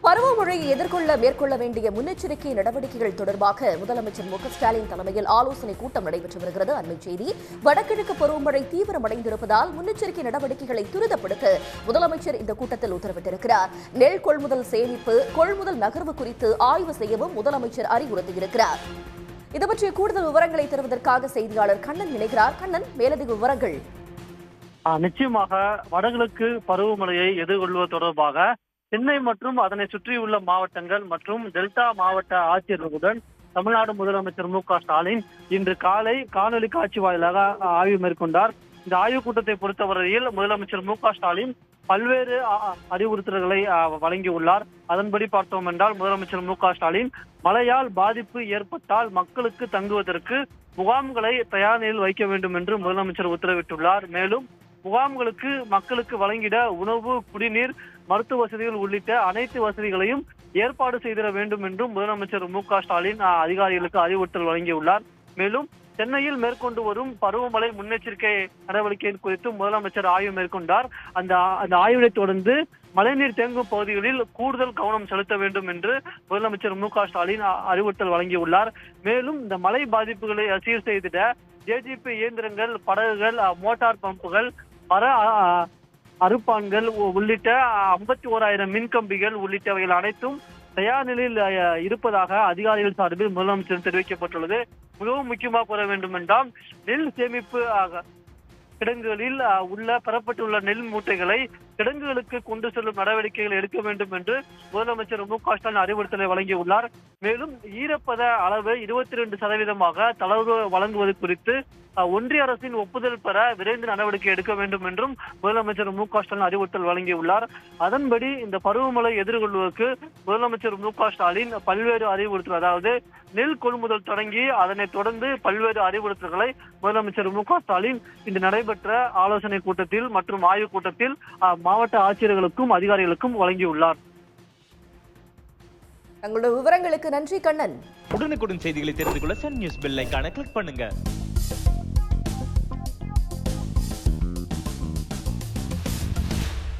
பருவமழையை எதிர்கொள்ள மேற்கொள்ள வேண்டிய முன்னெச்சரிக்கை நடவடிக்கைகள் தொடர்பாக முதலமைச்சர் மு க ஸ்டாலின் தலைமையில் ஆலோசனைக் கூட்டம் நடைபெற்று வருகிறது. அண்மைச் செய்தி, வடகிழக்கு பருவமழை தீவிரமடைந்திருப்பதால் முன்னெச்சரிக்கை நடவடிக்கைகளை துரிதப்படுத்த முதலமைச்சர் இந்த கூட்டத்தில் உத்தரவிட்டிருக்கிறார். நெல் கொள்முதல் சேமிப்பு, கொள்முதல் நகர்வு குறித்து ஆய்வு செய்யவும் முதலமைச்சர் அறிவுறுத்தியிருக்கிறார். இது பற்றிய கூடுதல் விவரங்களை தருவதற்காக செய்தியாளர் கண்ணன் இணைகிறார். கண்ணன், மேலதிக விவரங்கள். நிச்சயமாக வடகிழக்கு பருவமழையை எதிர்கொள்வது தொடர்பாக சென்னை மற்றும் அதனை சுற்றியுள்ள மாவட்டங்கள் மற்றும் டெல்டா மாவட்ட ஆட்சியர்களுடன் தமிழ்நாடு முதலமைச்சர் மு க ஸ்டாலின் இன்று காலை காணொலி காட்சி வாயிலாக ஆய்வு மேற்கொண்டார். இந்த ஆய்வுக் கூட்டத்தை பொறுத்தவரையில் முதலமைச்சர் மு க ஸ்டாலின் பல்வேறு அறிவுறுத்தல்களை வழங்கியுள்ளார். அதன்படி பார்த்தோம் என்றால் முதலமைச்சர் மு க ஸ்டாலின் மழையால் பாதிப்பு ஏற்பட்டால் மக்களுக்கு தங்குவதற்கு முகாம்களை தயார் நிலையில் வைக்க வேண்டும் என்று முதலமைச்சர் உத்தரவிட்டுள்ளார். மேலும் முகாம்களுக்கு மக்களுக்கு வழங்கிட உணவு, குடிநீர், மருத்துவ வசதிகள் உள்ளிட்ட அனைத்து வசதிகளையும் ஏற்பாடு செய்திட வேண்டும் என்றும் முதலமைச்சர் மு க ஸ்டாலின் அதிகாரிகளுக்கு அறிவுறுத்தல் வழங்கியுள்ளார். மேலும் சென்னையில் மேற்கொண்டு வரும் பருவமழை முன்னெச்சரிக்கை நடவடிக்கை குறித்து முதலமைச்சர் ஆய்வு மேற்கொண்டார். அந்த ஆய்வினை தொடர்ந்து மழைநீர் தேங்கும் பகுதிகளில் கூடுதல் கவனம் செலுத்த வேண்டும் என்று முதலமைச்சர் மு க ஸ்டாலின் அறிவுறுத்தல் வழங்கியுள்ளார். மேலும் இந்த மழை பாதிப்புகளை சீர் செய்திட ஜேஜிபி இயந்திரங்கள், படகுகள், மோட்டார் பம்புகள், அறுப்பான்கள் உள்ளிட்ட 51,000 மின்கம்பிகள் உள்ளிட்டவைகள் அனைத்தும் தயார் நிலையில் இருப்பதாக அதிகாரிகள் சார்பில் முதலமைச்சர் தெரிவிக்கப்பட்டுள்ளது. மிகவும் முக்கியமாக கூற வேண்டும் என்றால், நெல் சேமிப்பு கிடங்குகளில் பெறப்பட்டுள்ள நெல் மூட்டைகளை கிடங்குகளுக்கு கொண்டு செல்லும் நடவடிக்கைகள் எடுக்க வேண்டும் என்று முதலமைச்சர் மு க ஸ்டாலின் அறிவுறுத்தலை வழங்கியுள்ளார். மேலும் ஈரப்பத அளவு 22% தளர்வு வழங்குவது குறித்து ஒன்றிய அரசின் ஒப்புதல் பெற விரைந்து நடவடிக்கை எடுக்க வேண்டும் என்றும் முதலமைச்சர் மு க ஸ்டாலின் அறிவுறுத்தல் வழங்கியுள்ளார். அதன்படி இந்த பருவமழை எதிர்கொள்வதற்கு முதலமைச்சர் மு க ஸ்டாலின் பல்வேறு அறிவுறுத்தல், அதாவது நெல் கொள்முதல் தொடங்கி அதனைத் தொடர்ந்து பல்வேறு அறிவுறுத்தல்களை முதலமைச்சர் மு க ஸ்டாலின் இன்று நடைபெற்ற ஆலோசனை கூட்டத்தில் மற்றும் ஆய்வுக் கூட்டத்தில் மாவட்ட ஆட்சியர்களுக்கும் அதிகாரிகளுக்கும் வழங்கியுள்ளார். தங்களுடைய விவரங்களுக்கு நன்றி கண்ணன். உடனுக்குடன் செய்திகளை தெரிந்து கொள்ள சன் நியூஸ் பெல் ஐகானை கிளிக் பண்ணுங்க.